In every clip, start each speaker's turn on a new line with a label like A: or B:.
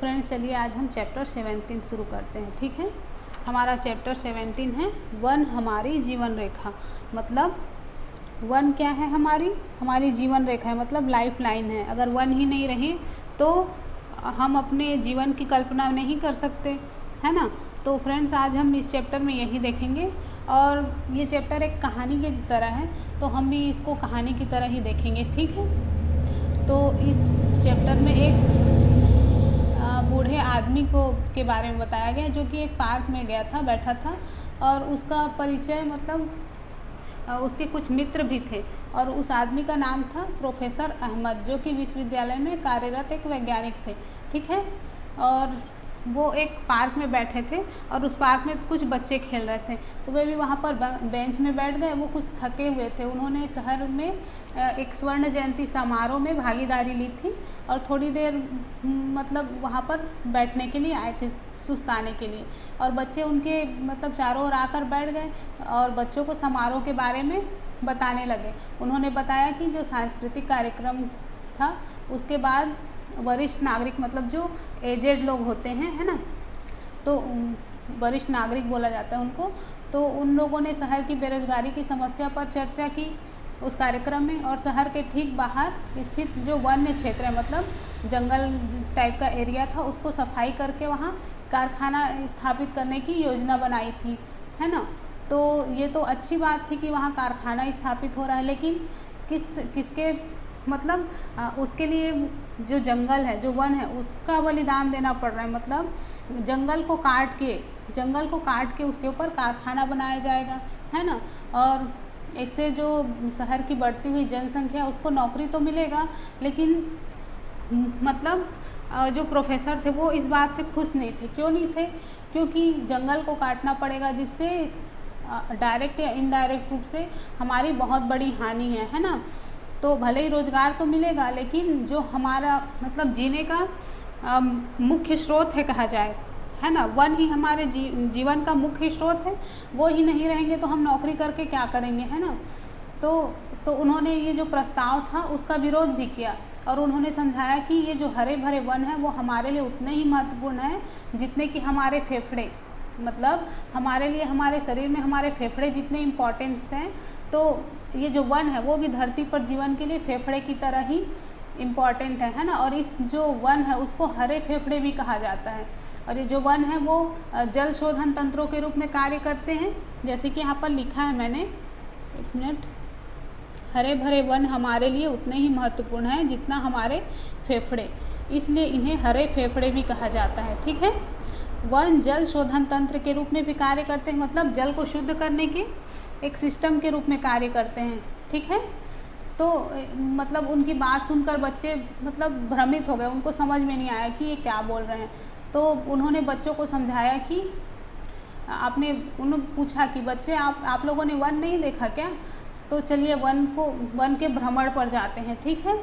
A: Friends चलिए आज हम चैप्टर 17 शुरू करते हैं। ठीक है, हमारा चैप्टर 17 है वन हमारी जीवन रेखा। मतलब वन क्या है? हमारी जीवन रेखा है, मतलब लाइफ लाइन है। अगर वन ही नहीं रहे तो हम अपने जीवन की कल्पना नहीं कर सकते, है ना। तो फ्रेंड्स आज हम इस चैप्टर में यही देखेंगे और ये चैप्टर एक कहानी की तरह है, तो हम भी इसको कहानी की तरह ही देखेंगे। ठीक है, तो इस चैप्टर में एक बूढ़े आदमी के बारे में बताया गया जो कि एक पार्क में गया था, बैठा था, और उसका परिचय मतलब उसके कुछ मित्र भी थे और उस आदमी का नाम था प्रोफेसर अहमद, जो कि विश्वविद्यालय में कार्यरत एक वैज्ञानिक थे। ठीक है, और वो एक पार्क में बैठे थे और उस पार्क में कुछ बच्चे खेल रहे थे, तो वे भी वहाँ पर बेंच में बैठ गए। वो कुछ थके हुए थे। उन्होंने शहर में एक स्वर्ण जयंती समारोह में भागीदारी ली थी और थोड़ी देर मतलब वहाँ पर बैठने के लिए आए थे, सुस्ताने के लिए, और बच्चे उनके मतलब चारों ओर आकर बैठ गए और बच्चों को समारोह के बारे में बताने लगे। उन्होंने बताया कि जो सांस्कृतिक कार्यक्रम था उसके बाद वरिष्ठ नागरिक, मतलब जो एजेड लोग होते हैं, है ना, तो वरिष्ठ नागरिक बोला जाता है उनको, तो उन लोगों ने शहर की बेरोजगारी की समस्या पर चर्चा की उस कार्यक्रम में। और शहर के ठीक बाहर स्थित जो वन्य क्षेत्र है, मतलब जंगल टाइप का एरिया था, उसको सफाई करके वहाँ कारखाना स्थापित करने की योजना बनाई थी, है ना। तो ये तो अच्छी बात थी कि वहाँ कारखाना स्थापित हो रहा है, लेकिन किसके मतलब उसके लिए जो जंगल है, जो वन है, उसका बलिदान देना पड़ रहा है। मतलब जंगल को काट के उसके ऊपर कारखाना बनाया जाएगा, है ना। और इससे जो शहर की बढ़ती हुई जनसंख्या, उसको नौकरी तो मिलेगा, लेकिन मतलब जो प्रोफेसर थे वो इस बात से खुश नहीं थे। क्यों नहीं थे? क्योंकि जंगल को काटना पड़ेगा, जिससे डायरेक्ट या इनडायरेक्ट रूप से हमारी बहुत बड़ी हानि है ना। तो भले ही रोज़गार तो मिलेगा, लेकिन जो हमारा मतलब जीने का मुख्य स्रोत है कहा जाए, है ना, वन ही हमारे जीवन का मुख्य स्रोत है, वो ही नहीं रहेंगे तो हम नौकरी करके क्या करेंगे, है ना। तो उन्होंने ये जो प्रस्ताव था उसका विरोध भी किया और उन्होंने समझाया कि ये जो हरे भरे वन है वो हमारे लिए उतने ही महत्वपूर्ण है जितने कि हमारे फेफड़े, मतलब हमारे लिए हमारे शरीर में हमारे फेफड़े जितने इम्पोर्टेंट्स हैं, तो ये जो वन है वो भी धरती पर जीवन के लिए फेफड़े की तरह ही इम्पॉर्टेंट है ना। और इस जो वन है उसको हरे फेफड़े भी कहा जाता है। और ये जो वन है वो जल शोधन तंत्रों के रूप में कार्य करते हैं, जैसे कि यहाँ पर लिखा है मैंने, एक मिनट, हरे भरे वन हमारे लिए उतने ही महत्वपूर्ण हैं जितना हमारे फेफड़े, इसलिए इन्हें हरे फेफड़े भी कहा जाता है। ठीक है, वन जल शोधन तंत्र के रूप में भी कार्य करते हैं, मतलब जल को शुद्ध करने के एक सिस्टम के रूप में कार्य करते हैं। ठीक है, तो मतलब उनकी बात सुनकर बच्चे मतलब भ्रमित हो गए, उनको समझ में नहीं आया कि ये क्या बोल रहे हैं। तो उन्होंने बच्चों को समझाया कि उन्होंने पूछा कि बच्चे आप लोगों ने वन नहीं देखा क्या? तो चलिए वन के भ्रमण पर जाते हैं। ठीक है,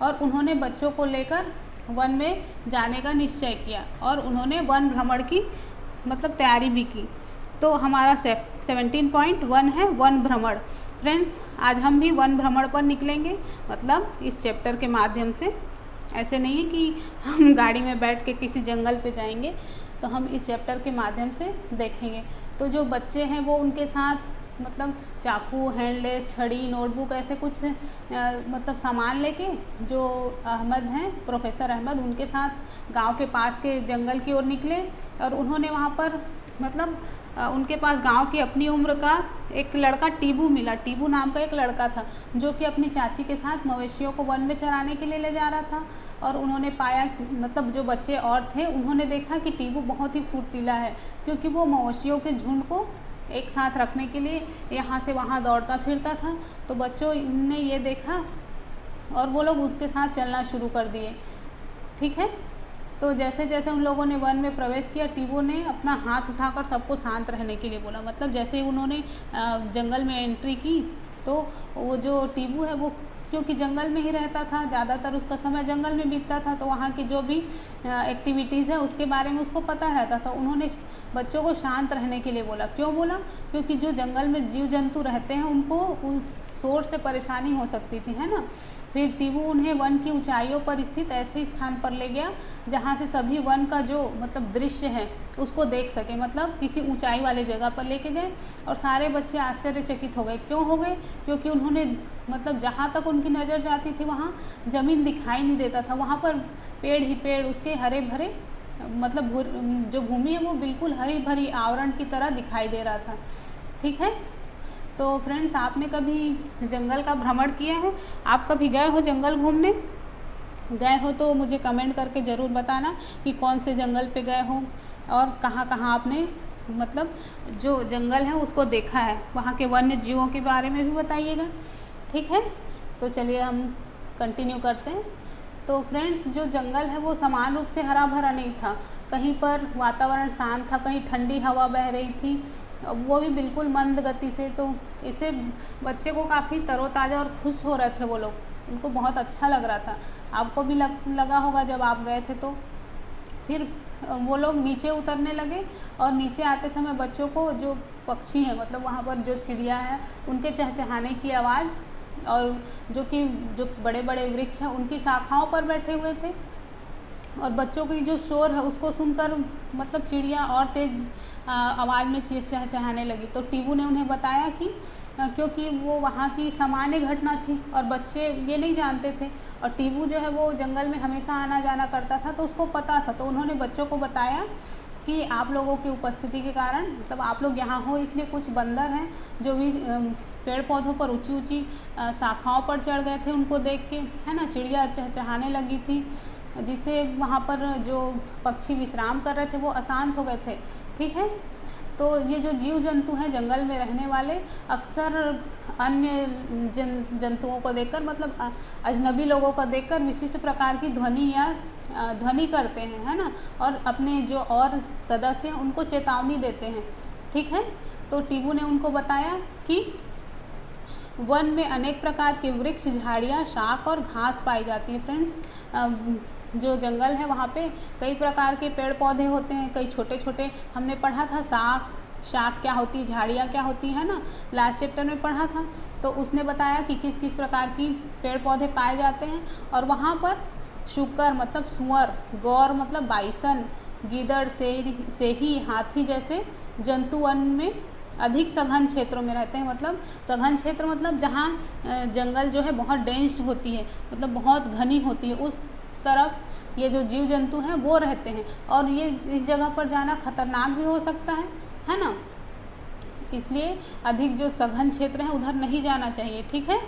A: और उन्होंने बच्चों को लेकर वन में जाने का निश्चय किया और उन्होंने वन भ्रमण की मतलब तैयारी भी की। तो हमारा 17.1 है वन भ्रमण। फ्रेंड्स आज हम भी वन भ्रमण पर निकलेंगे, मतलब इस चैप्टर के माध्यम से। ऐसे नहीं है कि हम गाड़ी में बैठ के किसी जंगल पे जाएंगे, तो हम इस चैप्टर के माध्यम से देखेंगे। तो जो बच्चे हैं वो उनके साथ मतलब चाकू, हैंडलेस, छड़ी, नोटबुक, ऐसे कुछ मतलब सामान लेके जो अहमद हैं, प्रोफेसर अहमद, उनके साथ गांव के पास के जंगल की ओर निकले। और उन्होंने वहाँ पर मतलब उनके पास गांव की अपनी उम्र का एक लड़का टीबू मिला। टीबू नाम का एक लड़का था जो कि अपनी चाची के साथ मवेशियों को वन में चराने के लिए ले जा रहा था। और उन्होंने पाया, मतलब जो बच्चे और थे उन्होंने देखा कि टीबू बहुत ही फुर्तीला है, क्योंकि वो मवेशियों के झुंड को एक साथ रखने के लिए यहाँ से वहाँ दौड़ता फिरता था। तो बच्चों ने ये देखा और वो लोग उसके साथ चलना शुरू कर दिए। ठीक है, तो जैसे जैसे उन लोगों ने वन में प्रवेश किया, टीबू ने अपना हाथ उठाकर सबको शांत रहने के लिए बोला। मतलब जैसे ही उन्होंने जंगल में एंट्री की, तो वो जो टीबू है वो क्योंकि जंगल में ही रहता था, ज़्यादातर उसका समय जंगल में बीतता था, तो वहाँ की जो भी एक्टिविटीज़ है उसके बारे में उसको पता रहता था। उन्होंने बच्चों को शांत रहने के लिए बोला। क्यों बोला? क्योंकि जो जंगल में जीव जंतु रहते हैं उनको शोर से परेशानी हो सकती थी, है ना। फिर टीबू उन्हें वन की ऊंचाइयों पर स्थित ऐसे स्थान पर ले गया जहाँ से सभी वन का जो मतलब दृश्य है उसको देख सके, मतलब किसी ऊंचाई वाले जगह पर लेके गए और सारे बच्चे आश्चर्यचकित हो गए। क्यों हो गए? क्योंकि उन्होंने मतलब जहाँ तक उनकी नज़र जाती थी वहाँ ज़मीन दिखाई नहीं देता था, वहाँ पर पेड़ ही पेड़, उसके हरे भरे मतलब जो भूमि है वो बिल्कुल हरी भरी आवरण की तरह दिखाई दे रहा था। ठीक है, तो फ्रेंड्स आपने कभी जंगल का भ्रमण किया है? आप कभी गए हो जंगल घूमने? गए हो तो मुझे कमेंट करके ज़रूर बताना कि कौन से जंगल पे गए हो और कहाँ कहाँ आपने मतलब जो जंगल है उसको देखा है, वहाँ के वन्य जीवों के बारे में भी बताइएगा। ठीक है, तो चलिए हम कंटिन्यू करते हैं। तो फ्रेंड्स जो जंगल है वो समान रूप से हरा भरा नहीं था, कहीं पर वातावरण शांत था, कहीं ठंडी हवा बह रही थी, वो भी बिल्कुल मंद गति से। तो इससे बच्चे को काफ़ी तरोताज़ा और खुश हो रहे थे वो लोग, उनको बहुत अच्छा लग रहा था। आपको भी लगा होगा जब आप गए थे। तो फिर वो लोग नीचे उतरने लगे और नीचे आते समय बच्चों को जो पक्षी हैं मतलब वहाँ पर जो चिड़िया है उनके चहचहाने की आवाज़ और जो बड़े बड़े वृक्ष हैं उनकी शाखाओं पर बैठे हुए थे और बच्चों की जो शोर है उसको सुनकर मतलब चिड़िया और तेज़ आवाज़ में चहचहाने लगी। तो टीबू ने उन्हें बताया कि क्योंकि वो वहाँ की सामान्य घटना थी और बच्चे ये नहीं जानते थे और टीबू जो है वो जंगल में हमेशा आना जाना करता था तो उसको पता था। तो उन्होंने बच्चों को बताया कि आप लोगों की उपस्थिति के कारण मतलब आप लोग यहाँ हो इसलिए कुछ बंदर हैं जो भी पेड़ पौधों पर ऊंची ऊंची शाखाओं पर चढ़ गए थे, उनको देख के है ना चिड़िया चहचहाने लगी थी, जिससे वहाँ पर जो पक्षी विश्राम कर रहे थे वो अशांत हो गए थे। ठीक है, तो ये जो जीव जंतु हैं जंगल में रहने वाले अक्सर अन्य जंतुओं को देखकर मतलब अजनबी लोगों को देखकर विशिष्ट प्रकार की ध्वनि करते हैं, है ना, और अपने जो और सदस्य हैं उनको चेतावनी देते हैं। ठीक है, तो टीबू ने उनको बताया कि वन में अनेक प्रकार के वृक्ष, झाड़ियाँ, शाख और घास पाई जाती है। फ्रेंड्स जो जंगल है वहाँ पे कई प्रकार के पेड़ पौधे होते हैं, कई छोटे छोटे, हमने पढ़ा था शाख क्या होती है, झाड़ियाँ क्या होती है ना, लास्ट चैप्टर में पढ़ा था। तो उसने बताया कि किस किस प्रकार की पेड़ पौधे पाए जाते हैं और वहाँ पर शुकर मतलब सुअर, गौर मतलब बाइसन, गीदड़, सेही, हाथी जैसे जंतु वन में अधिक सघन क्षेत्रों में रहते हैं। मतलब सघन क्षेत्र मतलब जहाँ जंगल जो है बहुत डेंस्ड होती है, मतलब बहुत घनी होती है, उस तरफ ये जो जीव जंतु हैं वो रहते हैं और ये इस जगह पर जाना खतरनाक भी हो सकता है ना, इसलिए अधिक जो सघन क्षेत्र है उधर नहीं जाना चाहिए। ठीक है,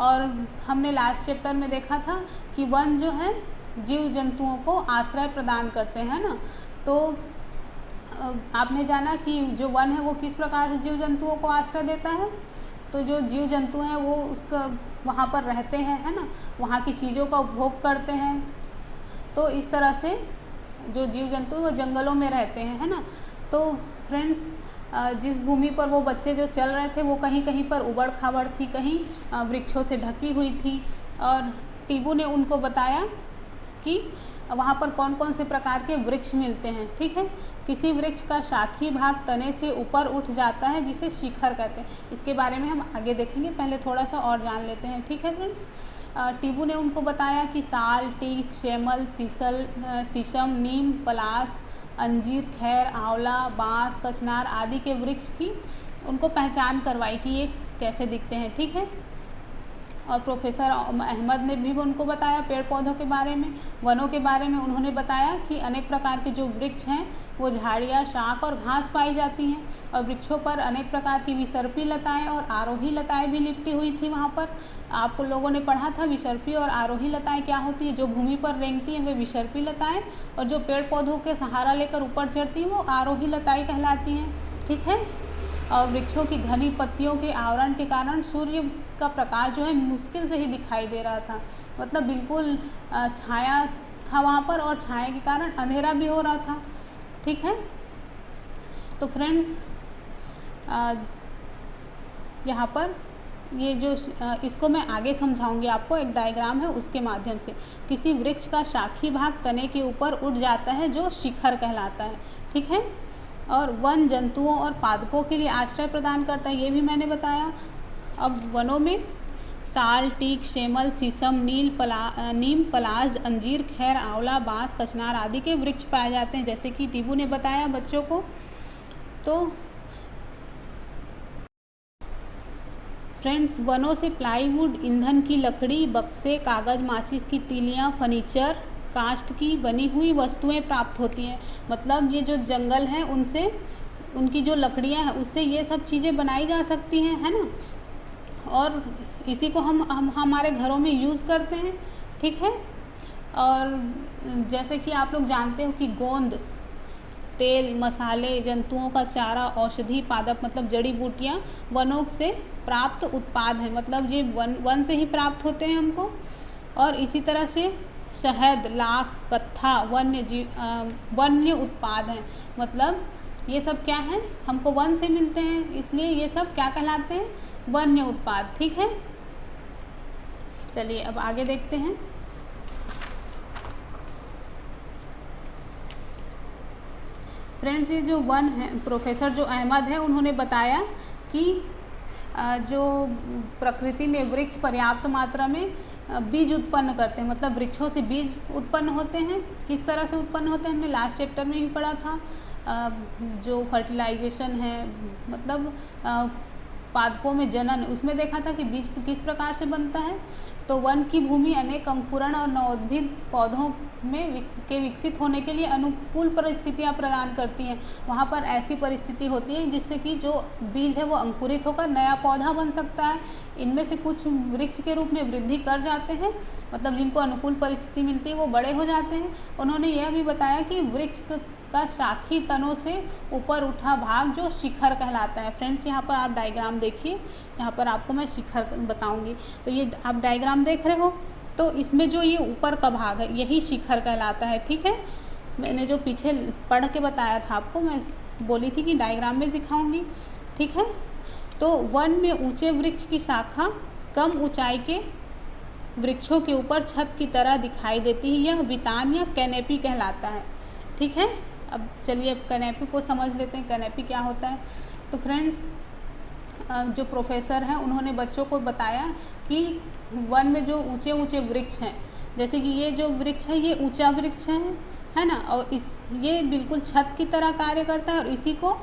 A: और हमने लास्ट चैप्टर में देखा था कि वन जो है जीव जंतुओं को आश्रय प्रदान करते हैं ना। तो आपने जाना कि जो वन है वो किस प्रकार से जीव जंतुओं को आश्रय देता है। तो जो जीव जंतु हैं वो उसका वहाँ पर रहते हैं, है ना, वहाँ की चीज़ों का उपभोग करते हैं। तो इस तरह से जो जीव जंतु वो जंगलों में रहते हैं, है ना। तो फ्रेंड्स जिस भूमि पर वो बच्चे जो चल रहे थे वो कहीं कहीं पर उबड़ खाबड़ थी, कहीं वृक्षों से ढकी हुई थी और टीबू ने उनको बताया कि वहाँ पर कौन कौन से प्रकार के वृक्ष मिलते हैं। ठीक है, किसी वृक्ष का शाखी भाग तने से ऊपर उठ जाता है जिसे शिखर कहते हैं। इसके बारे में हम आगे देखेंगे, पहले थोड़ा सा और जान लेते हैं। ठीक है फ्रेंड्स, टीबू ने उनको बताया कि साल, टीक, शेमल, शीशम, नीम, पलास, अंजीर, खैर, आंवला, बांस, कचनार आदि के वृक्ष की उनको पहचान करवाई कि ये कैसे दिखते हैं। ठीक है, और प्रोफेसर अहमद ने भी उनको बताया पेड़ पौधों के बारे में, वनों के बारे में। उन्होंने बताया कि अनेक प्रकार के जो वृक्ष हैं वो झाड़ियाँ, शाख और घास पाई जाती हैं और वृक्षों पर अनेक प्रकार की विसर्पी लताएं और आरोही लताएं भी लिपटी हुई थी। वहाँ पर आप लोगों ने पढ़ा था विसर्पी और आरोही लताएं क्या होती है। जो भूमि पर रेंगती हैं वे विसर्पी लताएँ और जो पेड़ पौधों के सहारा लेकर ऊपर चढ़ती हैं वो आरोही लताएँ कहलाती हैं। ठीक है, और वृक्षों की घनी पत्तियों के आवरण के कारण सूर्य का प्रकाश जो है मुश्किल से ही दिखाई दे रहा था, मतलब बिल्कुल छाया था वहाँ पर और छाया के कारण अंधेरा भी हो रहा था। ठीक है, तो फ्रेंड्स यहाँ पर ये जो इसको मैं आगे समझाऊंगी आपको, एक डायग्राम है उसके माध्यम से। किसी वृक्ष का शाखी भाग तने के ऊपर उठ जाता है जो शिखर कहलाता है। ठीक है, और वन जंतुओं और पादपों के लिए आश्रय प्रदान करता है, ये भी मैंने बताया। अब वनों में साल, टीक, शेमल, शीशम, नीम, पलाश, अंजीर, खैर, आंवला, बांस, कचनार आदि के वृक्ष पाए जाते हैं, जैसे कि टीबू ने बताया बच्चों को। तो फ्रेंड्स, वनों से प्लाईवुड, ईंधन की लकड़ी, बक्से, कागज़, माचिस की तीलियाँ, फर्नीचर, काष्ठ की बनी हुई वस्तुएं प्राप्त होती हैं। मतलब ये जो जंगल हैं उनसे, उनकी जो लकड़ियाँ हैं उससे ये सब चीज़ें बनाई जा सकती हैं, है ना। और इसी को हम हमारे घरों में यूज़ करते हैं, ठीक है। और जैसे कि आप लोग जानते हो कि गोंद, तेल, मसाले, जंतुओं का चारा, औषधि पादप मतलब जड़ी बूटियाँ वनों से प्राप्त उत्पाद हैं। मतलब ये वन से ही प्राप्त होते हैं हमको। और इसी तरह से शहद, लाख, कत्था वन्य उत्पाद हैं। मतलब ये सब क्या है, हमको वन से मिलते हैं, इसलिए ये सब क्या कहलाते हैं, वन्य उत्पाद, ठीक है। चलिए अब आगे देखते हैं। फ्रेंड्स, ये जो वन है, प्रोफेसर जो अहमद है, उन्होंने बताया कि जो प्रकृति में वृक्ष पर्याप्त मात्रा में बीज उत्पन्न करते हैं। मतलब वृक्षों से बीज उत्पन्न होते हैं। किस तरह से उत्पन्न होते हैं, हमने लास्ट चैप्टर में ही पढ़ा था। जो फर्टिलाइजेशन है, मतलब पादपों में जनन, उसमें देखा था कि बीज किस प्रकार से बनता है। तो वन की भूमि अनेक अंकुरण और नवोद्भिद पौधों में के विकसित होने के लिए अनुकूल परिस्थितियां प्रदान करती हैं। वहाँ पर ऐसी परिस्थिति होती है जिससे कि जो बीज है वो अंकुरित होकर नया पौधा बन सकता है। इनमें से कुछ वृक्ष के रूप में वृद्धि कर जाते हैं, मतलब जिनको अनुकूल परिस्थिति मिलती है वो बड़े हो जाते हैं। उन्होंने यह भी बताया कि वृक्ष का शाखी तनों से ऊपर उठा भाग जो शिखर कहलाता है। फ्रेंड्स, यहाँ पर आप डायग्राम देखिए, यहाँ पर आपको मैं शिखर बताऊंगी। तो ये आप डायग्राम देख रहे हो, तो इसमें जो ये ऊपर का भाग है यही शिखर कहलाता है, ठीक है। मैंने जो पीछे पढ़ के बताया था आपको, मैं बोली थी कि डायग्राम में दिखाऊंगी, ठीक है। तो वन में ऊंचे वृक्ष की शाखा कम ऊंचाई के वृक्षों के ऊपर छत की तरह दिखाई देती है। यह वितान या कैनेपी कहलाता है, ठीक है। अब चलिए कैनेपी को समझ लेते हैं, कैनेपी क्या होता है। तो फ्रेंड्स, जो प्रोफेसर हैं उन्होंने बच्चों को बताया कि वन में जो ऊंचे ऊंचे वृक्ष हैं, जैसे कि ये जो वृक्ष है ये ऊंचा वृक्ष है ना, और ये बिल्कुल छत की तरह कार्य करता है और इसी को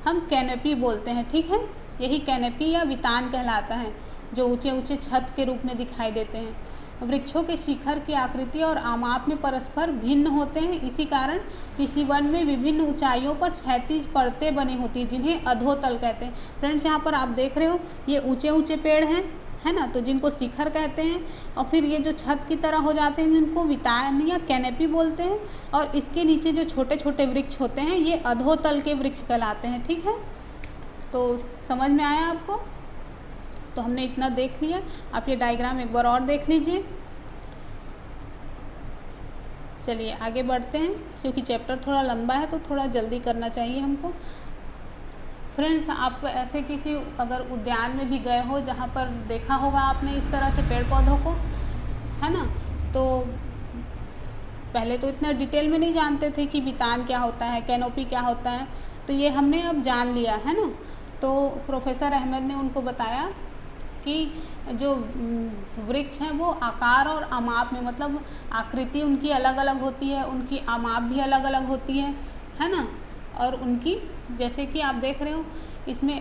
A: हम कैनेपी बोलते हैं, ठीक है। यही कैनेपी या वितान कहलाता है, जो ऊंचे ऊंचे छत के रूप में दिखाई देते हैं। वृक्षों के शिखर की आकृति और आमाप में परस्पर भिन्न होते हैं। इसी कारण किसी वन में विभिन्न ऊंचाइयों पर क्षैतिज परतें बनी होती हैं, जिन्हें अधोतल कहते हैं। फ्रेंड्स, यहाँ पर आप देख रहे हो ये ऊंचे ऊंचे पेड़ हैं, है ना, तो जिनको शिखर कहते हैं। और फिर ये जो छत की तरह हो जाते हैं जिनको वितान या कैनेपी बोलते हैं। और इसके नीचे जो छोटे छोटे वृक्ष होते हैं ये अधोतल के वृक्ष कहलाते हैं, ठीक है। तो समझ में आया आपको? तो हमने इतना देख लिया। आप ये डायग्राम एक बार और देख लीजिए। चलिए आगे बढ़ते हैं, क्योंकि चैप्टर थोड़ा लंबा है तो थोड़ा जल्दी करना चाहिए हमको। फ्रेंड्स, आप ऐसे किसी अगर उद्यान में भी गए हो जहाँ पर देखा होगा आपने इस तरह से पेड़ पौधों को, है ना, तो पहले तो इतना डिटेल में नहीं जानते थे कि वितान क्या होता है, कैनोपी क्या होता है। तो ये हमने अब जान लिया, है ना। तो प्रोफेसर अहमद ने उनको बताया कि जो वृक्ष हैं वो आकार और आमाप में, मतलब आकृति उनकी अलग अलग होती है, उनकी आमाप भी अलग अलग होती है ना। और उनकी, जैसे कि आप देख रहे हो इसमें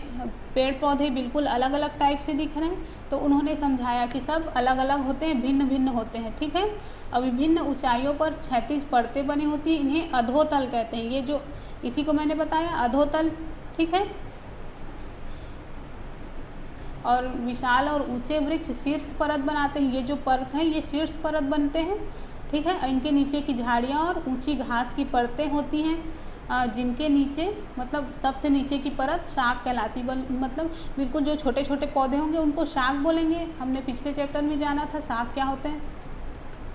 A: पेड़ पौधे बिल्कुल अलग अलग टाइप से दिख रहे हैं। तो उन्होंने समझाया कि सब अलग अलग होते हैं, भिन्न भिन्न होते हैं, ठीक है। और विभिन्न ऊंचाइयों पर क्षैतिज परतें बनी होती हैं, इन्हें अधोतल कहते हैं। ये जो इसी को मैंने बताया अधोतल, ठीक है। और विशाल और ऊंचे वृक्ष शीर्ष परत बनाते हैं। ये जो परत है ये शीर्ष परत बनते हैं, ठीक है। इनके नीचे की झाड़ियाँ और ऊंची घास की परतें होती हैं, जिनके नीचे, मतलब सबसे नीचे की परत शाख कहलाती, मतलब बिल्कुल जो छोटे छोटे पौधे होंगे उनको शाख बोलेंगे। हमने पिछले चैप्टर में जाना था शाख क्या होते हैं।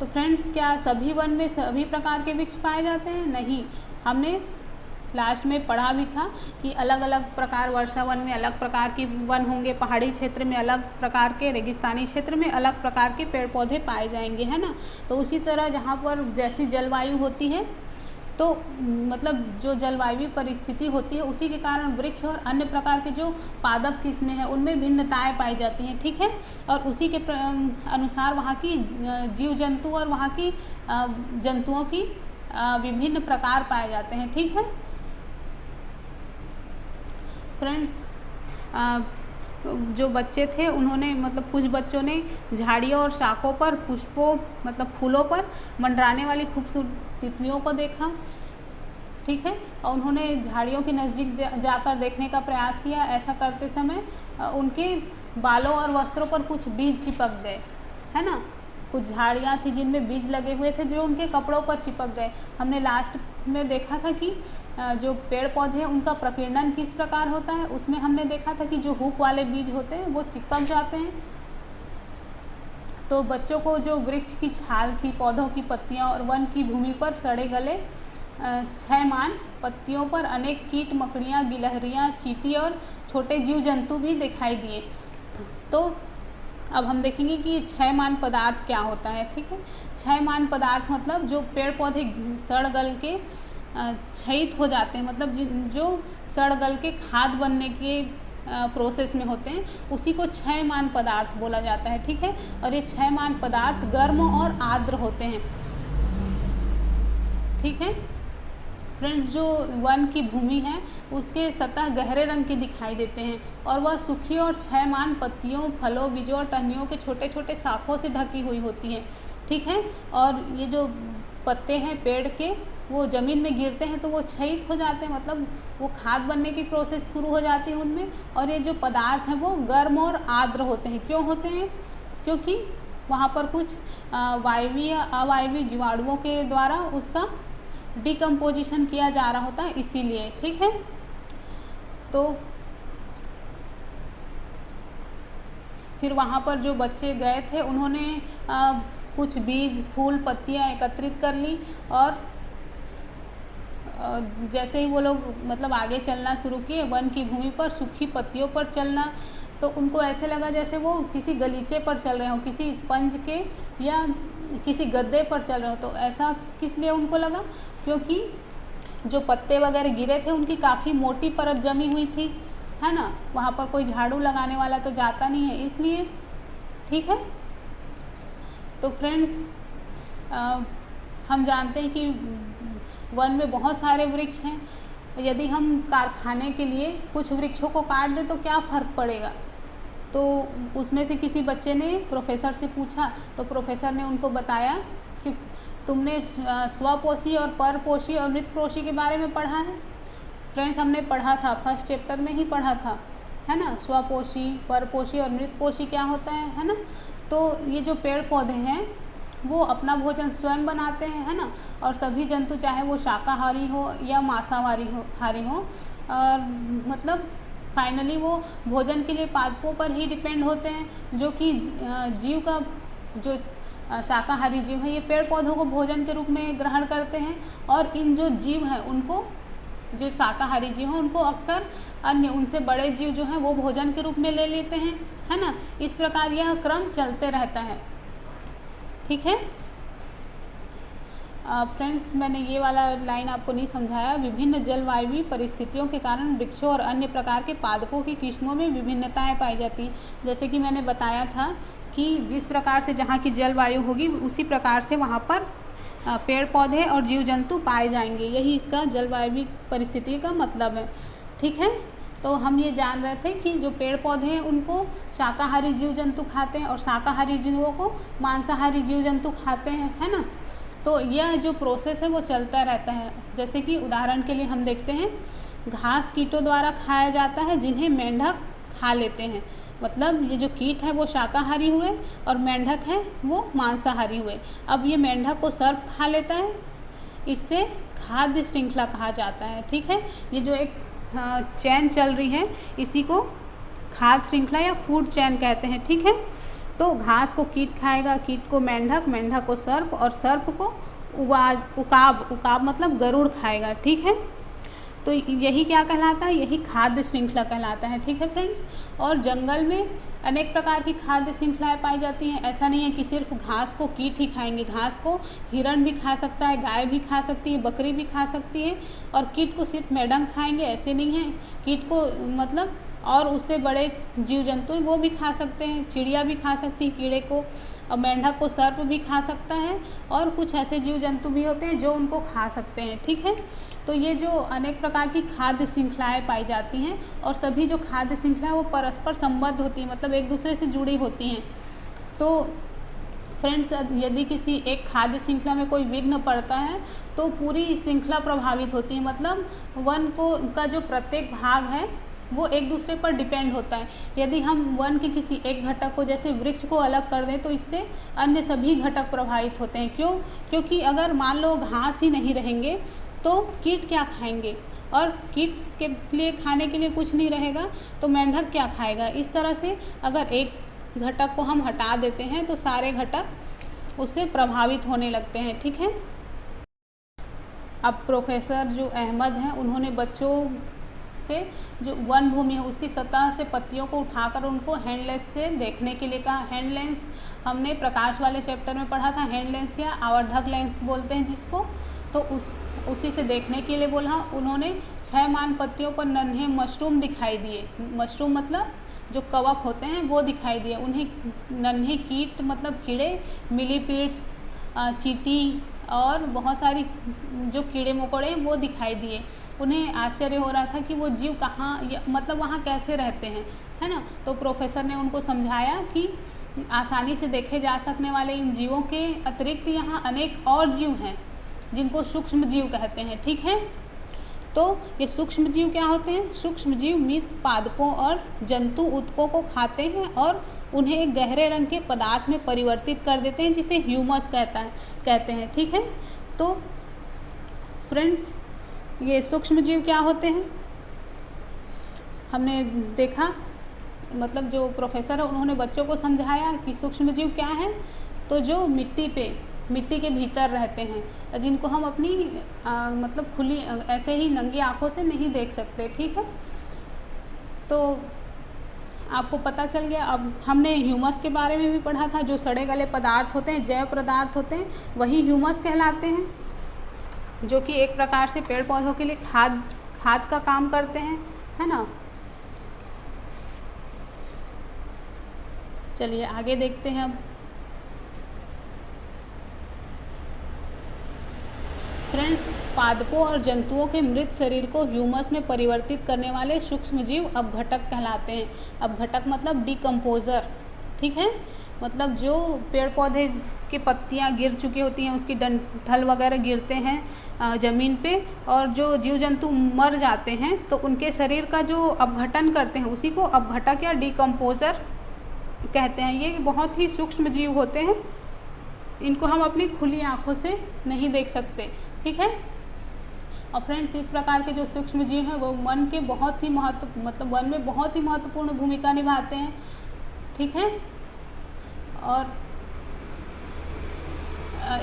A: तो फ्रेंड्स, क्या सभी वन में सभी प्रकार के वृक्ष पाए जाते हैं? नहीं। हमने लास्ट में पढ़ा भी था कि अलग अलग प्रकार, वर्षा वन में अलग प्रकार के वन होंगे, पहाड़ी क्षेत्र में अलग प्रकार के, रेगिस्तानी क्षेत्र में अलग प्रकार के पेड़ पौधे पाए जाएंगे, है ना। तो उसी तरह जहाँ पर जैसी जलवायु होती है तो मतलब जो जलवायु परिस्थिति होती है उसी के कारण वृक्ष और अन्य प्रकार के जो पादप किस्में हैं उनमें भिन्नताएं पाई जाती हैं, ठीक है। और उसी के अनुसार वहाँ की जीव जंतु और वहाँ की जंतुओं की विभिन्न प्रकार पाए जाते हैं, ठीक है फ्रेंड्स। जो बच्चे थे उन्होंने मतलब कुछ बच्चों ने झाड़ियों और शाखों पर पुष्पों मतलब फूलों पर मंडराने वाली खूबसूरत तितलियों को देखा, ठीक है। और उन्होंने झाड़ियों के नज़दीक जाकर देखने का प्रयास किया। ऐसा करते समय उनके बालों और वस्त्रों पर कुछ बीज चिपक गए, है ना। कुछ झाड़ियाँ थी जिनमें बीज लगे हुए थे जो उनके कपड़ों पर चिपक गए। हमने लास्ट में देखा था कि जो पेड़ पौधे हैं उनका प्रकीर्णन किस प्रकार होता है, उसमें हमने देखा था कि जो हुक वाले बीज होते हैं वो चिपक जाते हैं। तो बच्चों को जो वृक्ष की छाल थी, पौधों की पत्तियां और वन की भूमि पर सड़े गले क्षयमान पत्तियों पर अनेक कीट मकड़ियाँ, गिलहरियाँ, चींटी और छोटे जीव जंतु भी दिखाई दिए। तो अब हम देखेंगे कि क्षयमान पदार्थ क्या होता है, ठीक है। क्षयमान पदार्थ मतलब जो पेड़ पौधे सड़ गल के क्षयित हो जाते हैं, मतलब जो सड़ गल के खाद बनने के प्रोसेस में होते हैं, उसी को क्षयमान पदार्थ बोला जाता है, ठीक है। और ये क्षयमान पदार्थ गर्म और आर्द्र होते हैं, ठीक है फ्रेंड्स। जो वन की भूमि है उसके सतह गहरे रंग के दिखाई देते हैं और वह सूखी और क्षयमान पत्तियों, फलों, बीजों और टहनियों के छोटे छोटे शाखों से ढकी हुई होती हैं, ठीक है। और ये जो पत्ते हैं पेड़ के वो ज़मीन में गिरते हैं तो वो क्षयित हो जाते हैं, मतलब वो खाद बनने की प्रोसेस शुरू हो जाती है उनमें। और ये जो पदार्थ हैं वो गर्म और आर्द्र होते हैं। क्यों होते हैं? क्योंकि वहाँ पर कुछ वायवीय अवायवीय जीवाणुओं के द्वारा उसका डिकम्पोजिशन किया जा रहा होता है, इसीलिए, ठीक है। तो फिर वहाँ पर जो बच्चे गए थे उन्होंने कुछ बीज, फूल, पत्तियाँ एकत्रित कर ली और जैसे ही वो लोग मतलब आगे चलना शुरू किए वन की भूमि पर सूखी पत्तियों पर चलना, तो उनको ऐसे लगा जैसे वो किसी गलीचे पर चल रहे हों, किसी स्पंज के या किसी गद्दे पर चल रहे हो। तो ऐसा किस लिए उनको लगा? क्योंकि जो पत्ते वगैरह गिरे थे उनकी काफ़ी मोटी परत जमी हुई थी, है ना। वहाँ पर कोई झाड़ू लगाने वाला तो जाता नहीं है, इसलिए, ठीक है। तो फ्रेंड्स हम जानते हैं कि वन में बहुत सारे वृक्ष हैं। यदि हम कारखाने के लिए कुछ वृक्षों को काट दें तो क्या फ़र्क पड़ेगा? तो उसमें से किसी बच्चे ने प्रोफेसर से पूछा, तो प्रोफेसर ने उनको बताया कि तुमने स्वपोषी और परपोषी और मृतपोषी के बारे में पढ़ा है। फ्रेंड्स हमने पढ़ा था, फर्स्ट चैप्टर में ही पढ़ा था, है ना। स्वपोषी, परपोषी और मृतपोषी क्या होता है ना। तो ये जो पेड़ पौधे हैं वो अपना भोजन स्वयं बनाते हैं, है ना। और सभी जंतु चाहे वो शाकाहारी हो या मांसाहारी हो और मतलब फाइनली वो भोजन के लिए पादपों पर ही डिपेंड होते हैं, जो कि जीव का जो शाकाहारी जीव है ये पेड़ पौधों को भोजन के रूप में ग्रहण करते हैं। और इन जो जीव हैं उनको, जो शाकाहारी जीव हैं उनको अक्सर अन्य उनसे बड़े जीव जो हैं वो भोजन के रूप में ले लेते हैं, है ना। इस प्रकार यह क्रम चलते रहता है, ठीक है। फ्रेंड्स मैंने ये वाला लाइन आपको नहीं समझाया। विभिन्न जलवायु परिस्थितियों के कारण वृक्षों और अन्य प्रकार के पादपों की किस्मों में विभिन्नताएं पाई जाती हैं। जैसे कि मैंने बताया था कि जिस प्रकार से जहाँ की जलवायु होगी उसी प्रकार से वहाँ पर पेड़ पौधे और जीव जंतु पाए जाएंगे। यही इसका जलवायु परिस्थिति का मतलब है, ठीक है। तो हम ये जान रहे थे कि जो पेड़ पौधे हैं उनको शाकाहारी जीव जंतु खाते हैं और शाकाहारी जीवों को मांसाहारी जीव जंतु खाते हैं, है ना। तो यह जो प्रोसेस है वो चलता रहता है। जैसे कि उदाहरण के लिए हम देखते हैं घास कीटों द्वारा खाया जाता है जिन्हें मेंढक खा लेते हैं। मतलब ये जो कीट है वो शाकाहारी हुए और मेंढक है वो मांसाहारी हुए। अब ये मेंढक को सर्प खा लेता है, इससे खाद्य श्रृंखला कहा जाता है, ठीक है। ये जो एक चैन चल रही है इसी को खाद्य श्रृंखला या फूड चैन कहते हैं, ठीक है। तो घास को कीट खाएगा, कीट को मेंढक, मेंढक को सर्प और सर्प को उकाब मतलब गरुड़ खाएगा, ठीक है। तो यही क्या कहलाता है, यही खाद्य श्रृंखला कहलाता है। ठीक है फ्रेंड्स। और जंगल में अनेक प्रकार की खाद्य श्रृंखलाएं पाई जाती हैं। ऐसा नहीं है कि सिर्फ घास को कीट ही खाएंगे, घास को हिरण भी खा सकता है, गाय भी खा सकती है, बकरी भी खा सकती है, और कीट को सिर्फ मेढक खाएंगे ऐसे नहीं है। कीट को मतलब और उससे बड़े जीव जंतु हैं वो भी खा सकते हैं, चिड़िया भी खा सकती है कीड़े को, और मेंढक को सर्प भी खा सकता है, और कुछ ऐसे जीव जंतु भी होते हैं जो उनको खा सकते हैं। ठीक है। तो ये जो अनेक प्रकार की खाद्य श्रृंखलाएं पाई जाती हैं, और सभी जो खाद्य श्रृंखलाएं वो परस्पर संबद्ध होती हैं, मतलब एक दूसरे से जुड़ी होती हैं। तो फ्रेंड्स, यदि किसी एक खाद्य श्रृंखला में कोई विघ्न पड़ता है तो पूरी श्रृंखला प्रभावित होती है। मतलब वन का जो प्रत्येक भाग है वो एक दूसरे पर डिपेंड होता है। यदि हम वन के किसी एक घटक को, जैसे वृक्ष को अलग कर दें, तो इससे अन्य सभी घटक प्रभावित होते हैं। क्यों? क्योंकि अगर मान लो घास ही नहीं रहेंगे तो कीट क्या खाएंगे, और कीट के लिए खाने के लिए कुछ नहीं रहेगा तो मेंढक क्या खाएगा। इस तरह से अगर एक घटक को हम हटा देते हैं तो सारे घटक उससे प्रभावित होने लगते हैं। ठीक है। अब प्रोफेसर जो अहमद हैं उन्होंने बच्चों से जो वन भूमि है उसकी सतह से पत्तियों को उठाकर उनको हैंड लेंस से देखने के लिए कहा। हैंड लेंस हमने प्रकाश वाले चैप्टर में पढ़ा था, हैंड लेंस या आवर्धक लेंस बोलते हैं जिसको। तो उसी से देखने के लिए बोला। उन्होंने 6 मान पत्तियों पर नन्हे मशरूम दिखाई दिए। मशरूम मतलब जो कवक होते हैं वो दिखाई दिए उन्हें। नन्हे कीट मतलब कीड़े, मिलीपीड्स, चींटी और बहुत सारी जो कीड़े मकोड़े हैं वो दिखाई दिए। उन्हें आश्चर्य हो रहा था कि वो जीव कहाँ, मतलब वहाँ कैसे रहते हैं, है ना। तो प्रोफेसर ने उनको समझाया कि आसानी से देखे जा सकने वाले इन जीवों के अतिरिक्त यहाँ अनेक और जीव हैं जिनको सूक्ष्म जीव कहते हैं। ठीक है। तो ये सूक्ष्म जीव क्या होते हैं? सूक्ष्म जीव मृत पादपों और जंतु उत्तकों को खाते हैं और उन्हें एक गहरे रंग के पदार्थ में परिवर्तित कर देते हैं जिसे ह्यूमस कहते हैं। ठीक है। तो फ्रेंड्स, ये सूक्ष्म जीव क्या होते हैं हमने देखा, मतलब जो प्रोफेसर है उन्होंने बच्चों को समझाया कि सूक्ष्म जीव क्या है। तो जो मिट्टी के भीतर रहते हैं, जिनको हम अपनी मतलब खुली ऐसे ही नंगी आंखों से नहीं देख सकते। ठीक है। तो आपको पता चल गया। अब हमने ह्यूमस के बारे में भी पढ़ा था। जो सड़े गले पदार्थ होते हैं, जैव पदार्थ होते हैं, वही ह्यूमस कहलाते हैं, जो कि एक प्रकार से पेड़ पौधों के लिए खाद का काम करते हैं, है ना। चलिए आगे देखते हैं। अब फ्रेंड्स, पादपों और जंतुओं के मृत शरीर को ह्यूमस में परिवर्तित करने वाले सूक्ष्म जीव अपघटक कहलाते हैं। अपघटक मतलब डिकम्पोज़र। ठीक है। मतलब जो पेड़ पौधे की पत्तियां गिर चुकी होती हैं, उसकी डंठल वगैरह गिरते हैं ज़मीन पे, और जो जीव जंतु मर जाते हैं तो उनके शरीर का जो अपघटन करते हैं उसी को अपघटक या डिकम्पोज़र कहते हैं। ये बहुत ही सूक्ष्म जीव होते हैं, इनको हम अपनी खुली आँखों से नहीं देख सकते। ठीक है। और फ्रेंड्स, इस प्रकार के जो सूक्ष्म जीव हैं वो वन के बहुत ही वन में बहुत ही महत्वपूर्ण भूमिका निभाते हैं। ठीक है। और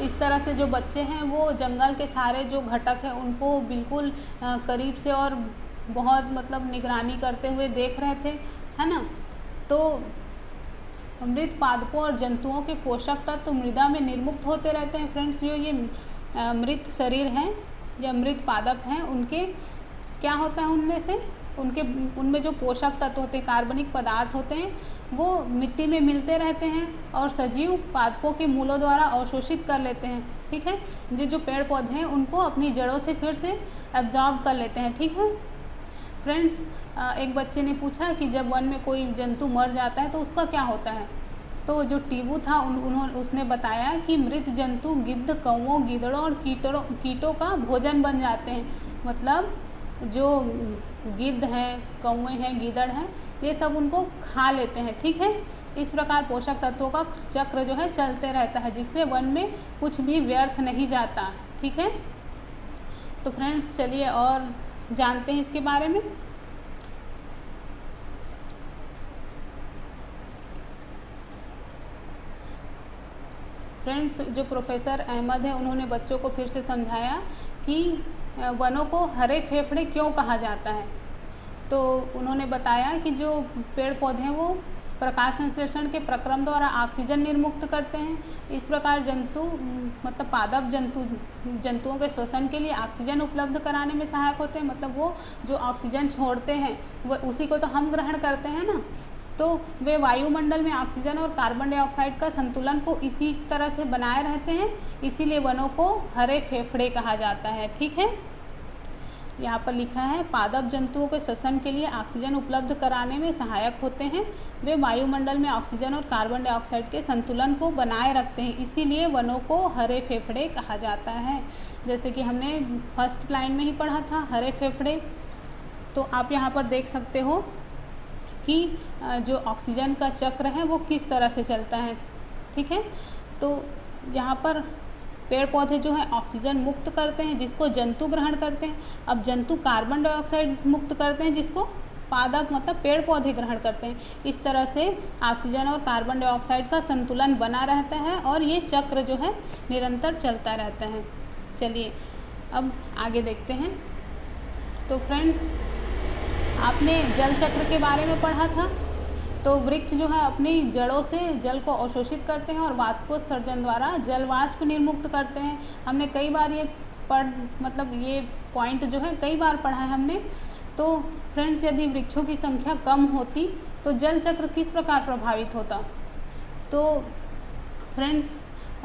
A: इस तरह से जो बच्चे हैं वो जंगल के सारे जो घटक हैं उनको बिल्कुल करीब से और बहुत मतलब निगरानी करते हुए देख रहे थे, है ना। तो मृत पादपों और जंतुओं के पोषक तत्व मृदा में निर्मुक्त होते रहते हैं। फ्रेंड्स, जो ये मृत शरीर हैं या मृत पादप हैं, उनके क्या होता है उनमें जो पोषक तत्व होते हैं, कार्बनिक पदार्थ होते हैं, वो मिट्टी में मिलते रहते हैं और सजीव पादपों के मूलों द्वारा अवशोषित कर लेते हैं। ठीक है। जो पेड़ पौधे हैं उनको अपनी जड़ों से फिर से एब्जॉर्ब कर लेते हैं। ठीक है। फ्रेंड्स, एक बच्चे ने पूछा कि जब वन में कोई जंतु मर जाता है तो उसका क्या होता है। तो जो टीबू था उसने बताया कि मृत जंतु गिद्ध, कौवों, गीदड़ों और कीटों का भोजन बन जाते हैं। मतलब जो गिद्ध हैं, कौवे हैं, गीदड़ हैं, ये सब उनको खा लेते हैं। ठीक है। इस प्रकार पोषक तत्वों का चक्र जो है चलते रहता है, जिससे वन में कुछ भी व्यर्थ नहीं जाता। ठीक है। तो फ्रेंड्स, चलिए और जानते हैं इसके बारे में। फ्रेंड्स, जो प्रोफेसर अहमद हैं उन्होंने बच्चों को फिर से समझाया कि वनों को हरे फेफड़े क्यों कहा जाता है। तो उन्होंने बताया कि जो पेड़ पौधे हैं वो प्रकाश संश्लेषण के प्रक्रम द्वारा ऑक्सीजन निर्मुक्त करते हैं। इस प्रकार जंतु मतलब पादप जंतुओं के श्वसन के लिए ऑक्सीजन उपलब्ध कराने में सहायक होते हैं। मतलब वो जो ऑक्सीजन छोड़ते हैं वो उसी को तो हम ग्रहण करते हैं ना, तो वे वायुमंडल में ऑक्सीजन और कार्बन डाइऑक्साइड का संतुलन को इसी तरह से बनाए रहते हैं, इसीलिए वनों को हरे फेफड़े कहा जाता है। ठीक है, यहाँ पर लिखा है पादप जंतुओं के श्वसन के लिए ऑक्सीजन उपलब्ध कराने में सहायक होते हैं। वे वायुमंडल में ऑक्सीजन और कार्बन डाइऑक्साइड के संतुलन को बनाए रखते हैं, इसीलिए वनों को हरे फेफड़े कहा जाता है। जैसे कि हमने फर्स्ट लाइन में ही पढ़ा था हरे फेफड़े। तो आप यहाँ पर देख सकते हो कि जो ऑक्सीजन का चक्र है वो किस तरह से चलता है। ठीक है, तो यहाँ पर पेड़ पौधे जो है ऑक्सीजन मुक्त करते हैं जिसको जंतु ग्रहण करते हैं। अब जंतु कार्बन डाइऑक्साइड मुक्त करते हैं जिसको पादप मतलब पेड़ पौधे ग्रहण करते हैं। इस तरह से ऑक्सीजन और कार्बन डाइऑक्साइड का संतुलन बना रहता है और ये चक्र जो है निरंतर चलता रहता है। चलिए अब आगे देखते हैं। तो फ्रेंड्स, आपने जल चक्र के बारे में पढ़ा था। तो वृक्ष जो है अपनी जड़ों से जल को अवशोषित करते हैं और वाष्पोत्सर्जन द्वारा जल वाष्प निर्मुक्त करते हैं। हमने कई बार ये ये पॉइंट जो है कई बार पढ़ा है हमने। तो फ्रेंड्स, यदि वृक्षों की संख्या कम होती तो जल चक्र किस प्रकार प्रभावित होता। तो फ्रेंड्स,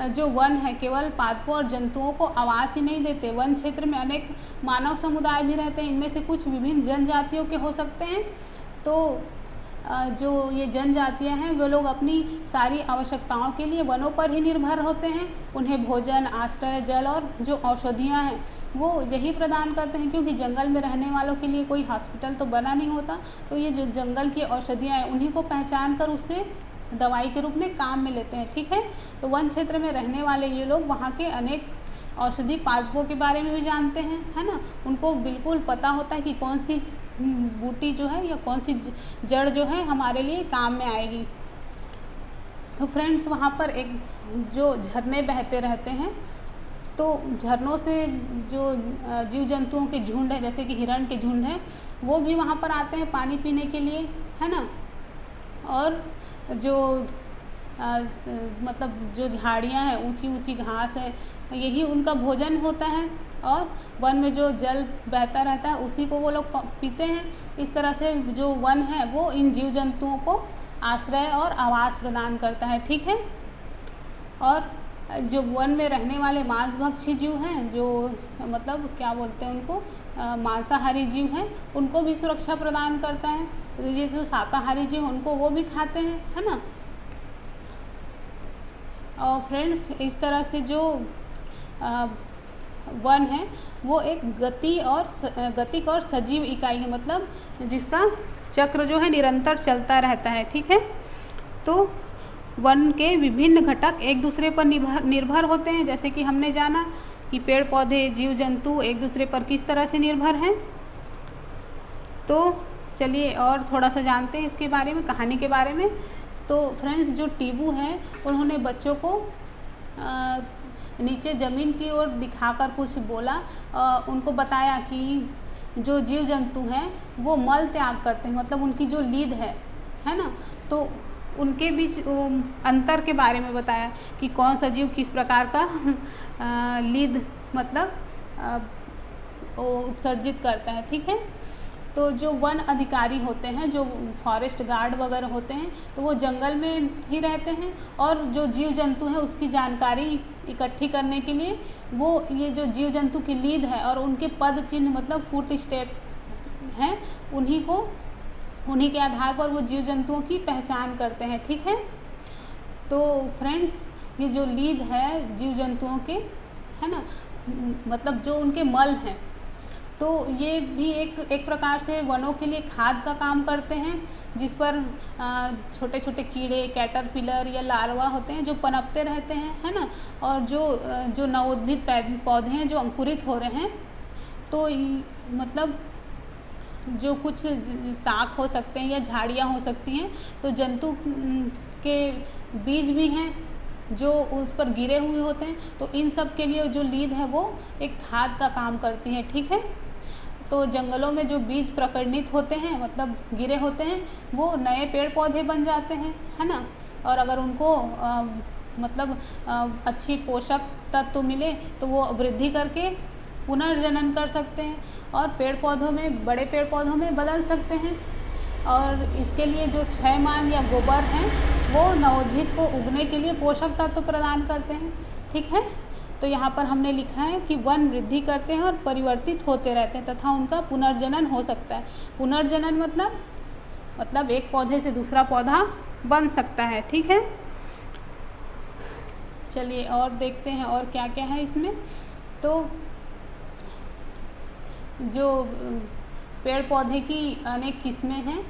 A: जो वन है केवल पादपों और जंतुओं को आवास ही नहीं देते, वन क्षेत्र में अनेक मानव समुदाय भी रहते हैं। इनमें से कुछ विभिन्न जनजातियों के हो सकते हैं। तो जो ये जनजातियां हैं वे लोग अपनी सारी आवश्यकताओं के लिए वनों पर ही निर्भर होते हैं। उन्हें भोजन, आश्रय, जल और जो औषधियां हैं वो यही प्रदान करते हैं, क्योंकि जंगल में रहने वालों के लिए कोई हॉस्पिटल तो बना नहीं होता। तो ये जो जंगल की औषधियाँ हैं उन्हीं को पहचान कर उससे दवाई के रूप में काम में लेते हैं। ठीक है, तो वन क्षेत्र में रहने वाले ये लोग वहाँ के अनेक औषधि पादपों के बारे में भी जानते हैं, है ना। उनको बिल्कुल पता होता है कि कौन सी बूटी जो है या कौन सी जड़ जो है हमारे लिए काम में आएगी। तो फ्रेंड्स, वहाँ पर एक जो झरने बहते रहते हैं, तो झरनों से जो जीव जंतुओं के झुंड है, जैसे कि हिरण के झुंड हैं, वो भी वहाँ पर आते हैं पानी पीने के लिए, है ना। और जो जो झाड़ियाँ हैं, ऊंची ऊंची घास है, यही उनका भोजन होता है। और वन में जो जल बहता रहता है उसी को वो लोग पीते हैं। इस तरह से जो वन है वो इन जीव जंतुओं को आश्रय और आवास प्रदान करता है। ठीक है, और जो वन में रहने वाले मांसभक्षी जीव हैं, जो क्या बोलते हैं उनको, मांसाहारी जीव हैं, उनको भी सुरक्षा प्रदान करता है। तो ये जो शाकाहारी जीव उनको वो भी खाते हैं, है ना। और फ्रेंड्स, इस तरह से जो वन है वो एक गतिक और सजीव इकाई है, मतलब जिसका चक्र जो है निरंतर चलता रहता है। ठीक है, तो वन के विभिन्न घटक एक दूसरे पर निर्भर होते हैं। जैसे कि हमने जाना कि पेड़ पौधे, जीव जंतु एक दूसरे पर किस तरह से निर्भर हैं। तो चलिए और थोड़ा सा जानते हैं इसके बारे में, कहानी के बारे में। तो फ्रेंड्स, जो टीबू हैं उन्होंने बच्चों को नीचे ज़मीन की ओर दिखाकर कुछ बोला। उनको बताया कि जो जीव जंतु हैं वो मल त्याग करते हैं, मतलब उनकी जो लीद है ना, तो उनके बीच अंतर के बारे में बताया कि कौन सा जीव किस प्रकार का लीद उत्सर्जित करता है। ठीक है, तो जो वन अधिकारी होते हैं, जो फॉरेस्ट गार्ड वगैरह होते हैं, तो वो जंगल में ही रहते हैं और जो जीव जंतु हैं उसकी जानकारी इकट्ठी करने के लिए वो ये जो जीव जंतु की लीद है और उनके पद चिन्ह मतलब फुट स्टेप हैं, उन्हीं के आधार पर वो जीव जंतुओं की पहचान करते हैं। ठीक है, तो फ्रेंड्स, ये जो लीद है जीव जंतुओं के, है ना, मतलब जो उनके मल हैं, तो ये भी एक प्रकार से वनों के लिए खाद का काम करते हैं, जिस पर छोटे छोटे कीड़े, कैटरपिलर या लार्वा होते हैं जो पनपते रहते हैं, है ना। और जो नवोद्भिद पौधे हैं जो अंकुरित हो रहे हैं, तो जो कुछ शाख हो सकते हैं या झाड़ियाँ हो सकती हैं, तो जंतु के बीज भी हैं, जो उस पर गिरे हुए होते हैं, तो इन सब के लिए जो लीद है वो एक खाद का काम करती है, ठीक है। तो जंगलों में जो बीज प्रकरणित होते हैं, मतलब गिरे होते हैं, वो नए पेड़ पौधे बन जाते हैं, है ना। और अगर उनको अच्छी पोषक तत्व मिले तो वो वृद्धि करके पुनर्जनन कर सकते हैं और पेड़ पौधों में, बड़े पेड़ पौधों में बदल सकते हैं। और इसके लिए जो क्षयमान या गोबर हैं वो नवोद्भिद को उगने के लिए पोषक तत्व प्रदान करते हैं, ठीक है। तो यहाँ पर हमने लिखा है कि वन वृद्धि करते हैं और परिवर्तित होते रहते हैं तथा उनका पुनर्जनन हो सकता है। पुनर्जनन मतलब एक पौधे से दूसरा पौधा बन सकता है, ठीक है। चलिए और देखते हैं और क्या क्या है इसमें। तो जो पेड़ पौधे की अनेक किस्में हैं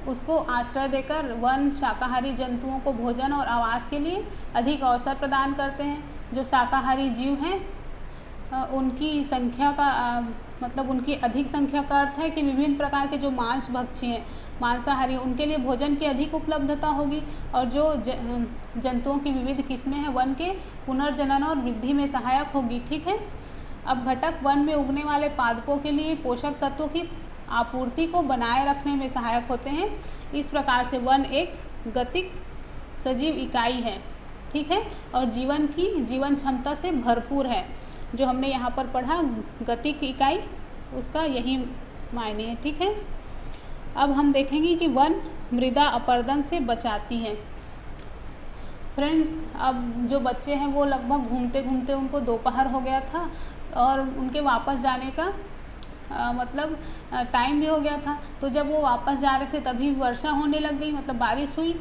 A: उसको आश्रय देकर वन शाकाहारी जंतुओं को भोजन और आवास के लिए अधिक अवसर प्रदान करते हैं। जो शाकाहारी जीव हैं उनकी संख्या का उनकी अधिक संख्या का अर्थ है कि विभिन्न प्रकार के जो मांस भक्षी हैं, मांसाहारी, उनके लिए भोजन की अधिक उपलब्धता होगी और जो जंतुओं की विविध किस्में हैं वन के पुनर्जनन और वृद्धि में सहायक होगी, ठीक है। अब घटक वन में उगने वाले पादपों के लिए पोषक तत्वों की आपूर्ति को बनाए रखने में सहायक होते हैं। इस प्रकार से वन एक गतिक सजीव इकाई है, ठीक है, और जीवन क्षमता से भरपूर है। जो हमने यहाँ पर पढ़ा गतिक इकाई, उसका यही मायने है, ठीक है। अब हम देखेंगे कि वन मृदा अपरदन से बचाती है। फ्रेंड्स, अब जो बच्चे हैं वो लगभग घूमते घूमते उनको दोपहर हो गया था और उनके वापस जाने का टाइम भी हो गया था। तो जब वो वापस जा रहे थे तभी वर्षा होने लग गई, बारिश हुई।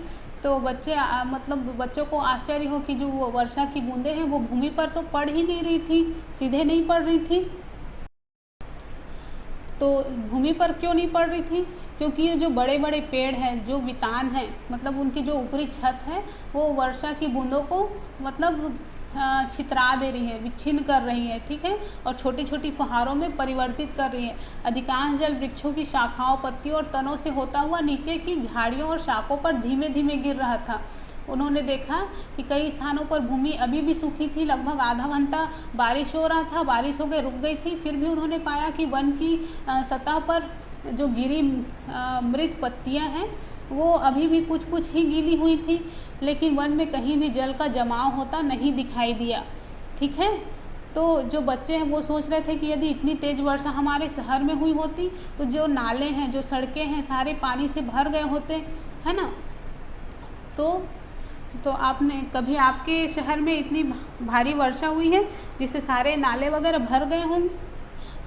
A: तो बच्चों को आश्चर्य हो कि जो वो वर्षा की बूंदें हैं वो भूमि पर तो पड़ ही नहीं रही थी, सीधे नहीं पड़ रही थी। तो भूमि पर क्यों नहीं पड़ रही थी? क्योंकि ये जो बड़े बड़े पेड़ हैं, जो वितान हैं, उनकी जो ऊपरी छत है वो वर्षा की बूंदों को छितरा दे रही है, विच्छिन्न कर रही है, ठीक है, और छोटी छोटी फुहारों में परिवर्तित कर रही है। अधिकांश जल वृक्षों की शाखाओं, पत्तियों और तनों से होता हुआ नीचे की झाड़ियों और शाखों पर धीमे धीमे गिर रहा था। उन्होंने देखा कि कई स्थानों पर भूमि अभी भी सूखी थी, लगभग आधा घंटा बारिश हो रहा था, बारिश हो के रुक गई थी, फिर भी उन्होंने पाया कि वन की सतह पर जो गिरी मृत पत्तियां हैं वो अभी भी कुछ कुछ ही गीली हुई थी, लेकिन वन में कहीं भी जल का जमाव होता नहीं दिखाई दिया, ठीक है। तो जो बच्चे हैं वो सोच रहे थे कि यदि इतनी तेज़ वर्षा हमारे शहर में हुई होती तो जो नाले हैं, जो सड़कें हैं, सारे पानी से भर गए होते, है ना। तो आपने कभी आपके शहर में इतनी भारी वर्षा हुई है जिससे सारे नाले वगैरह भर गए हों?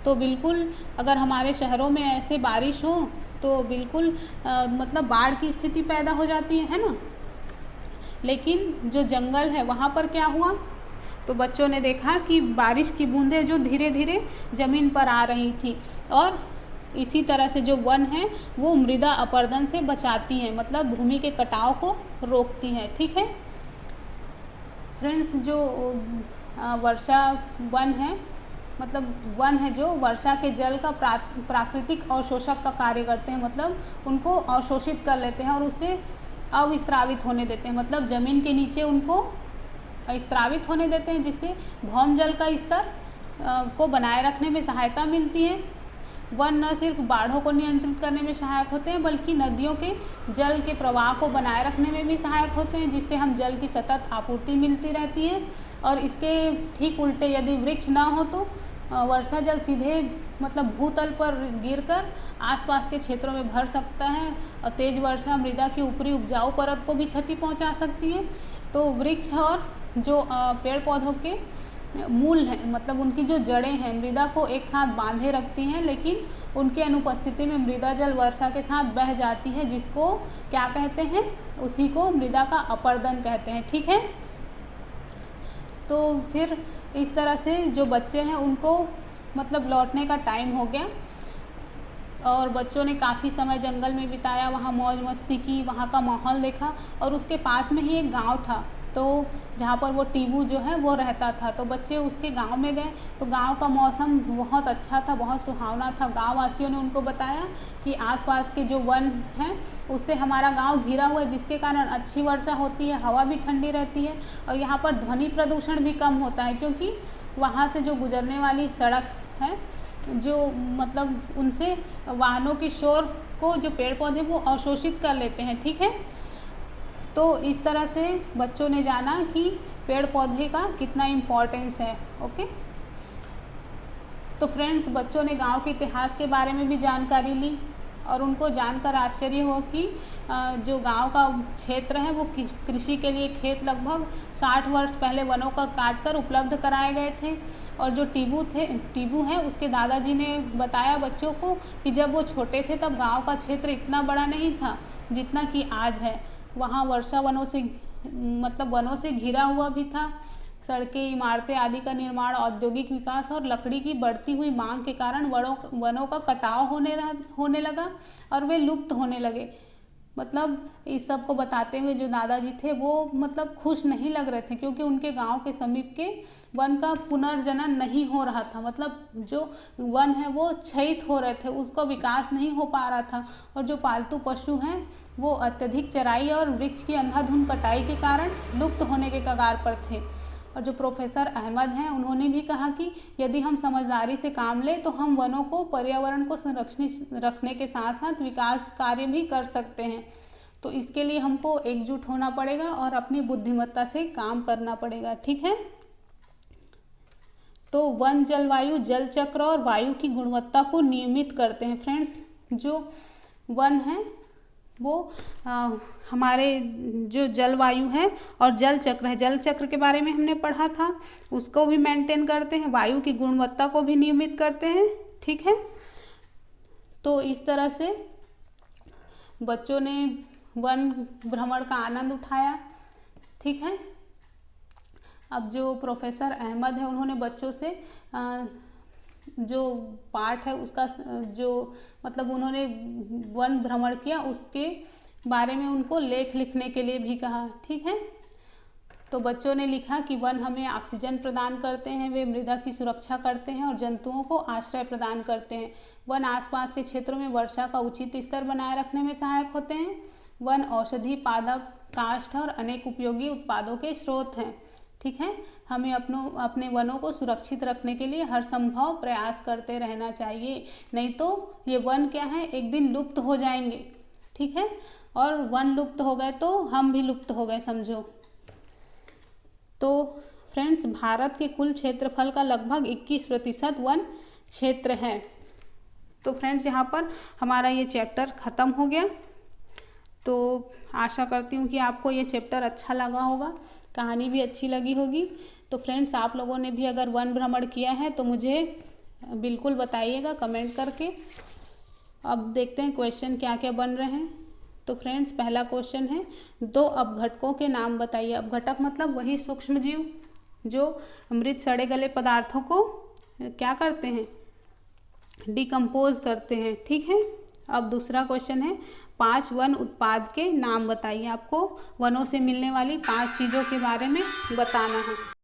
A: तो बिल्कुल, अगर हमारे शहरों में ऐसे बारिश हो तो बिल्कुल बाढ़ की स्थिति पैदा हो जाती है ना। लेकिन जो जंगल है वहाँ पर क्या हुआ? तो बच्चों ने देखा कि बारिश की बूंदें जो धीरे धीरे ज़मीन पर आ रही थी और इसी तरह से जो वन है वो मृदा अपरदन से बचाती हैं, भूमि के कटाव को रोकती हैं, ठीक है। फ्रेंड्स, जो वर्षा वन है, वन है जो वर्षा के जल का प्राकृतिक अवशोषक का कार्य करते हैं, उनको अवशोषित कर लेते हैं और उसे अविस्रावित होने देते हैं, ज़मीन के नीचे उनको स्त्रावित होने देते हैं, जिससे भौम जल का स्तर को बनाए रखने में सहायता मिलती है। वन न सिर्फ बाढ़ों को नियंत्रित करने में सहायक होते हैं बल्कि नदियों के जल के प्रवाह को बनाए रखने में भी सहायक होते हैं, जिससे हम जल की सतत आपूर्ति मिलती रहती है। और इसके ठीक उल्टे यदि वृक्ष ना हो तो वर्षा जल सीधे भूतल पर गिरकर आसपास के क्षेत्रों में भर सकता है और तेज़ वर्षा मृदा की ऊपरी उपजाऊ परत को भी क्षति पहुंचा सकती है। तो वृक्ष और जो पेड़ पौधों के मूल हैं, उनकी जो जड़ें हैं, मृदा को एक साथ बांधे रखती हैं, लेकिन उनके अनुपस्थिति में मृदा जल वर्षा के साथ बह जाती है, जिसको क्या कहते हैं? उसी को मृदा का अपरदन कहते हैं, ठीक है। तो फिर इस तरह से जो बच्चे हैं उनको लौटने का टाइम हो गया और बच्चों ने काफ़ी समय जंगल में बिताया, वहाँ मौज मस्ती की, वहाँ का माहौल देखा और उसके पास में ही एक गांव था। तो जहाँ पर वो टीबू जो है वो रहता था। तो बच्चे उसके गांव में गए तो गांव का मौसम बहुत अच्छा था, बहुत सुहावना था। गांव वासियों ने उनको बताया कि आसपास के जो वन हैं उससे हमारा गांव घिरा हुआ है, जिसके कारण अच्छी वर्षा होती है, हवा भी ठंडी रहती है और यहाँ पर ध्वनि प्रदूषण भी कम होता है, क्योंकि वहाँ से जो गुजरने वाली सड़क है, जो मतलब उनसे वाहनों की शोर को जो पेड़ पौधे वो अवशोषित कर लेते हैं। ठीक है, तो इस तरह से बच्चों ने जाना कि पेड़ पौधे का कितना इम्पोर्टेंस है। ओके, तो फ्रेंड्स, बच्चों ने गांव के इतिहास के बारे में भी जानकारी ली और उनको जानकर आश्चर्य हुआ कि जो गांव का क्षेत्र है वो कृषि के लिए खेत लगभग 60 वर्ष पहले वनों को काट कर उपलब्ध कराए गए थे। और जो टीबू है उसके दादाजी ने बताया बच्चों को कि जब वो छोटे थे तब गांव का क्षेत्र इतना बड़ा नहीं था जितना कि आज है। वहाँ वर्षा वनों से घिरा हुआ भी था। सड़कें, इमारतें आदि का निर्माण, औद्योगिक विकास और लकड़ी की बढ़ती हुई मांग के कारण वनों का कटाव होने लगा और वे लुप्त होने लगे। मतलब इस सब को बताते हुए जो दादाजी थे वो मतलब खुश नहीं लग रहे थे, क्योंकि उनके गांव के समीप के वन का पुनर्जनन नहीं हो रहा था। मतलब जो वन है वो क्षयित हो रहे थे, उसका विकास नहीं हो पा रहा था। और जो पालतू पशु हैं वो अत्यधिक चराई और वृक्ष की अंधाधुंध कटाई के कारण लुप्त होने के कगार पर थे। और जो प्रोफेसर अहमद हैं उन्होंने भी कहा कि यदि हम समझदारी से काम लें तो हम वनों को, पर्यावरण को संरक्षित रखने के साथ साथ विकास कार्य भी कर सकते हैं। तो इसके लिए हमको एकजुट होना पड़ेगा और अपनी बुद्धिमत्ता से काम करना पड़ेगा। ठीक है, तो वन जलवायु, जल चक्र और वायु की गुणवत्ता को नियमित करते हैं। फ्रेंड्स, जो वन है वो हमारे जो जलवायु है और जल चक्र है, जल चक्र के बारे में हमने पढ़ा था, उसको भी मेंटेन करते हैं, वायु की गुणवत्ता को भी नियमित करते हैं। ठीक है, तो इस तरह से बच्चों ने वन भ्रमण का आनंद उठाया। ठीक है, अब जो प्रोफेसर अहमद है उन्होंने बच्चों से जो पाठ है उसका जो मतलब उन्होंने वन भ्रमण किया उसके बारे में उनको लेख लिखने के लिए भी कहा। ठीक है, तो बच्चों ने लिखा कि वन हमें ऑक्सीजन प्रदान करते हैं, वे मृदा की सुरक्षा करते हैं और जंतुओं को आश्रय प्रदान करते हैं। वन आसपास के क्षेत्रों में वर्षा का उचित स्तर बनाए रखने में सहायक होते हैं। वन औषधि, पादप, काष्ठ और अनेक उपयोगी उत्पादों के स्रोत हैं। ठीक है, हमें अपने वनों को सुरक्षित रखने के लिए हर संभव प्रयास करते रहना चाहिए, नहीं तो ये वन क्या है, एक दिन लुप्त हो जाएंगे। ठीक है, और वन लुप्त हो गए तो हम भी लुप्त हो गए समझो। तो फ्रेंड्स, भारत के कुल क्षेत्रफल का लगभग 21% वन क्षेत्र है। तो फ्रेंड्स, यहाँ पर हमारा ये चैप्टर ख़त्म हो गया। तो आशा करती हूँ कि आपको ये चैप्टर अच्छा लगा होगा, कहानी भी अच्छी लगी होगी। तो फ्रेंड्स, आप लोगों ने भी अगर वन भ्रमण किया है तो मुझे बिल्कुल बताइएगा कमेंट करके। अब देखते हैं क्वेश्चन क्या क्या बन रहे हैं। तो फ्रेंड्स, पहला क्वेश्चन है, 2 अपघटकों के नाम बताइए। अपघटक मतलब वही सूक्ष्म जीव जो मृत सड़े गले पदार्थों को क्या करते हैं, डिकम्पोज करते हैं। ठीक है, अब दूसरा क्वेश्चन है, 5 वन उत्पाद के नाम बताइए। आपको वनों से मिलने वाली 5 चीज़ों के बारे में बताना है।